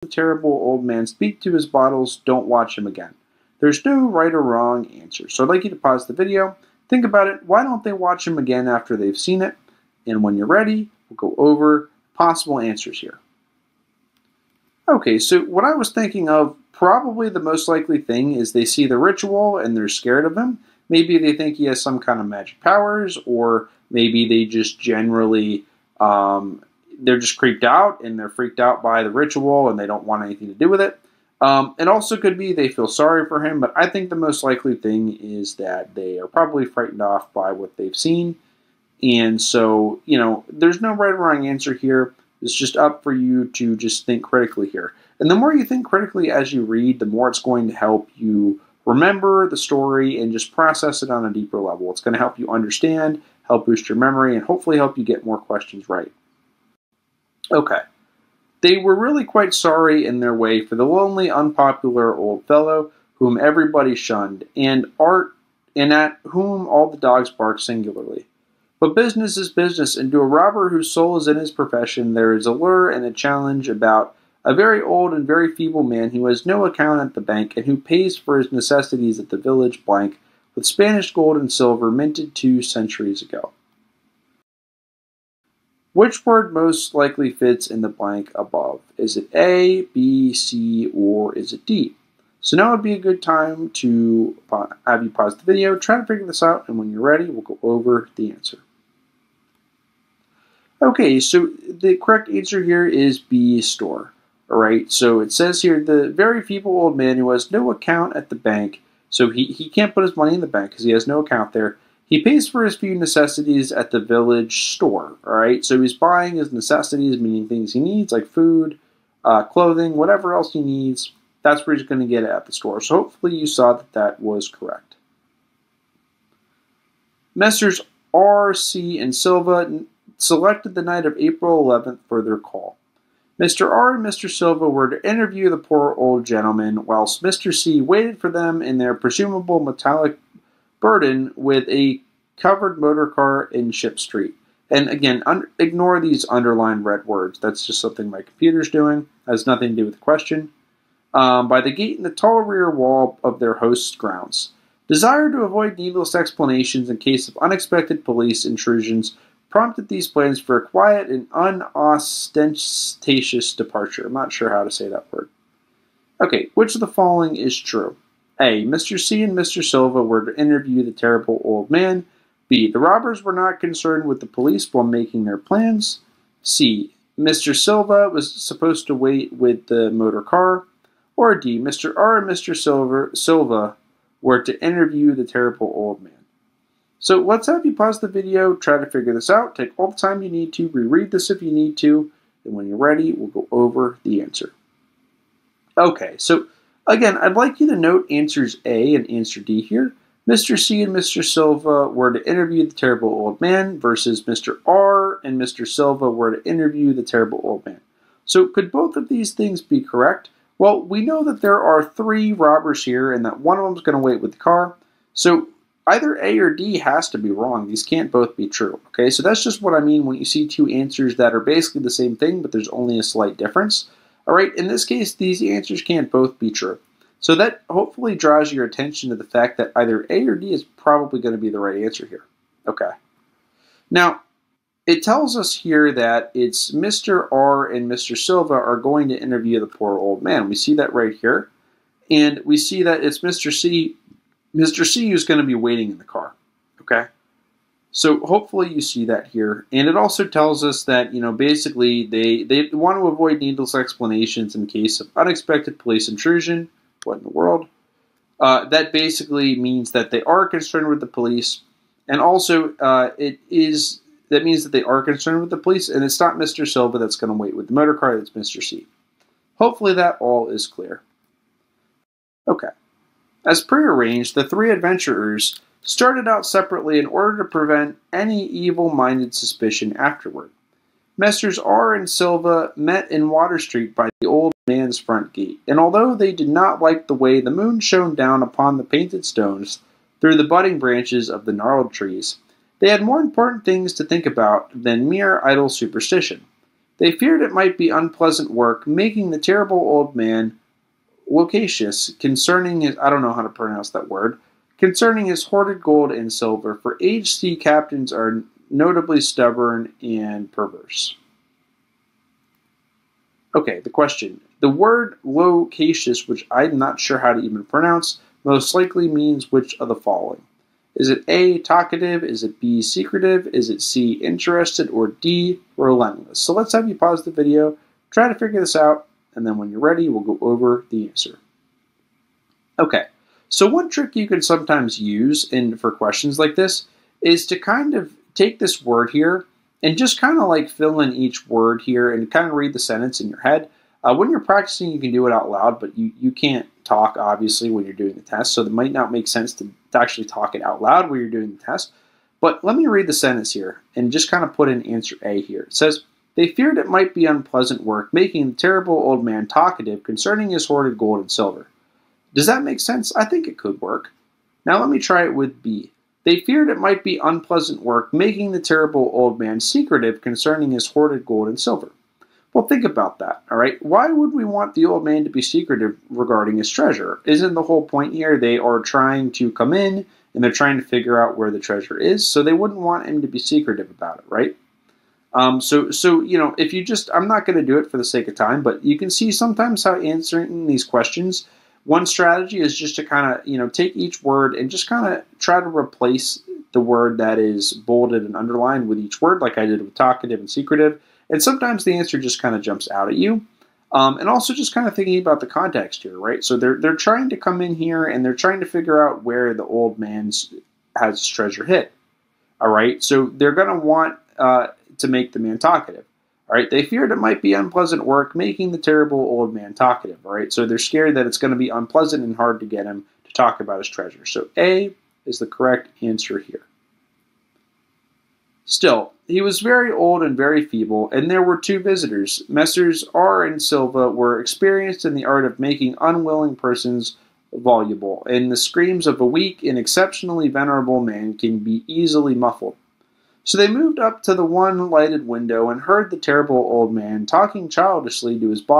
the terrible old man speak to his bottles, don't watch him again. There's no right or wrong answer. So I'd like you to pause the video, think about it. Why don't they watch him again after they've seen it? And when you're ready, we'll go over possible answers here. Okay, so what I was thinking of, probably the most likely thing is they see the ritual and they're scared of him. Maybe they think he has some kind of magic powers, or maybe they just generally, they're just creeped out and they're freaked out by the ritual and they don't want anything to do with it. It also could be they feel sorry for him, but I think the most likely thing is that they are probably frightened off by what they've seen. And so, there's no right or wrong answer here. It's just up for you to just think critically here. And the more you think critically as you read, the more it's going to help you remember the story and just process it on a deeper level. It's going to help you understand, help boost your memory, and hopefully help you get more questions right. Okay. They were really quite sorry in their way for the lonely, unpopular old fellow whom everybody shunned, and at whom all the dogs barked singularly. But business is business, and to a robber whose soul is in his profession, there is a lure and a challenge about a very old and very feeble man who has no account at the bank, and who pays for his necessities at the village blank with Spanish gold and silver minted 2 centuries ago. Which word most likely fits in the blank above? Is it A, B, C, or is it D? So now would be a good time to have you pause the video, try to figure this out, and when you're ready, we'll go over the answer. Okay, so the correct answer here is B, store. Alright, so it says here, the very feeble old man who has no account at the bank, so he can't put his money in the bank because he has no account there. He pays for his few necessities at the village store, alright? So he's buying his necessities, meaning things he needs, like food, clothing, whatever else he needs. That's where he's going to get it at the store. So hopefully you saw that that was correct. Messrs. R, C, and Silva selected the night of April 11th for their call. Mr. R and Mr. Silva were to interview the poor old gentleman, whilst Mr. C waited for them in their presumable metallic burden with a covered motor car in Ship Street. And again, ignore these underlined red words. That's just something my computer's doing. It has nothing to do with the question. By the gate in the tall rear wall of their host's grounds. Desire to avoid needless explanations in case of unexpected police intrusions prompted these plans for a quiet and unostentatious departure. I'm not sure how to say that word. Okay, which of the following is true? A. Mr. C and Mr. Silva were to interview the terrible old man. B. The robbers were not concerned with the police while making their plans. C. Mr. Silva was supposed to wait with the motor car. Or D. Mr. R and Mr. Silva were to interview the terrible old man. So let's have you pause the video, try to figure this out, take all the time you need to, reread this if you need to, and when you're ready, we'll go over the answer. Okay, so again, I'd like you to note answers A and answer D here. Mr. C and Mr. Silva were to interview the terrible old man versus Mr. R and Mr. Silva were to interview the terrible old man. So could both of these things be correct? Well, we know that there are 3 robbers here and that one of them is going to wait with the car. So either A or D has to be wrong. These can't both be true. Okay, so that's just what I mean when you see 2 answers that are basically the same thing, but there's only a slight difference. All right, in this case, these answers can't both be true. So that hopefully draws your attention to the fact that either A or D is probably going to be the right answer here. Okay. Now, it tells us here that it's Mr. R and Mr. Silva are going to interview the poor old man. We see that right here. And we see that it's Mr. C who's going to be waiting in the car. Okay? So hopefully you see that here. And it also tells us that, basically they want to avoid needless explanations in case of unexpected police intrusion. What in the world? That basically means that they are concerned with the police. And also, that means that they are concerned with the police, and it's not Mr. Silva that's going to wait with the motor car, that's Mr. C. Hopefully that all is clear. Okay. As prearranged, the 3 adventurers started out separately in order to prevent any evil-minded suspicion afterward. Messrs. R and Silva met in Water Street by the old man's front gate, and although they did not like the way the moon shone down upon the painted stones through the budding branches of the gnarled trees, they had more important things to think about than mere idle superstition. They feared it might be unpleasant work, making the terrible old man loquacious concerning his, I don't know how to pronounce that word, concerning his hoarded gold and silver, for aged sea captains are notably stubborn and perverse. Okay, the question. The word loquacious, which I'm not sure how to even pronounce, most likely means which of the following? Is it A, talkative? Is it B, secretive? Is it C, interested? Or D, relentless? So let's have you pause the video, try to figure this out, and then when you're ready, we'll go over the answer. Okay, so one trick you can sometimes use for questions like this is to kind of take this word here and just kind of like fill in each word here and kind of read the sentence in your head. When you're practicing, you can do it out loud, but you can't talk, obviously, when you're doing the test, so it might not make sense to actually talk it out loud when you're doing the test. But let me read the sentence here and just kind of put in answer A here. It says, they feared it might be unpleasant work, making the terrible old man talkative concerning his hoarded gold and silver. Does that make sense? I think it could work. Now let me try it with B. They feared it might be unpleasant work, making the terrible old man secretive concerning his hoarded gold and silver. Well, think about that, all right? Why would we want the old man to be secretive regarding his treasure? Isn't the whole point here they are trying to come in and they're trying to figure out where the treasure is, so they wouldn't want him to be secretive about it, right? So you know, if you just, I'm not going to do it for the sake of time, but you can see sometimes how answering these questions, one strategy is just to kind of, you know, take each word and just kind of try to replace the word that is bolded and underlined with each word, like I did with talkative and secretive. And sometimes the answer just kind of jumps out at you. And also just kind of thinking about the context here, right? So they're trying to come in here and they're trying to figure out where the old man has his treasure hid. All right, so they're going to want to make the man talkative. All right, they feared it might be unpleasant work, making the terrible old man talkative. All right, so they're scared that it's going to be unpleasant and hard to get him to talk about his treasure. So A is the correct answer here. Still, he was very old and very feeble, and there were two visitors. Messrs. R. and Silva were experienced in the art of making unwilling persons voluble, and the screams of a weak and exceptionally venerable man can be easily muffled. So they moved up to the one lighted window and heard the terrible old man talking childishly to his body.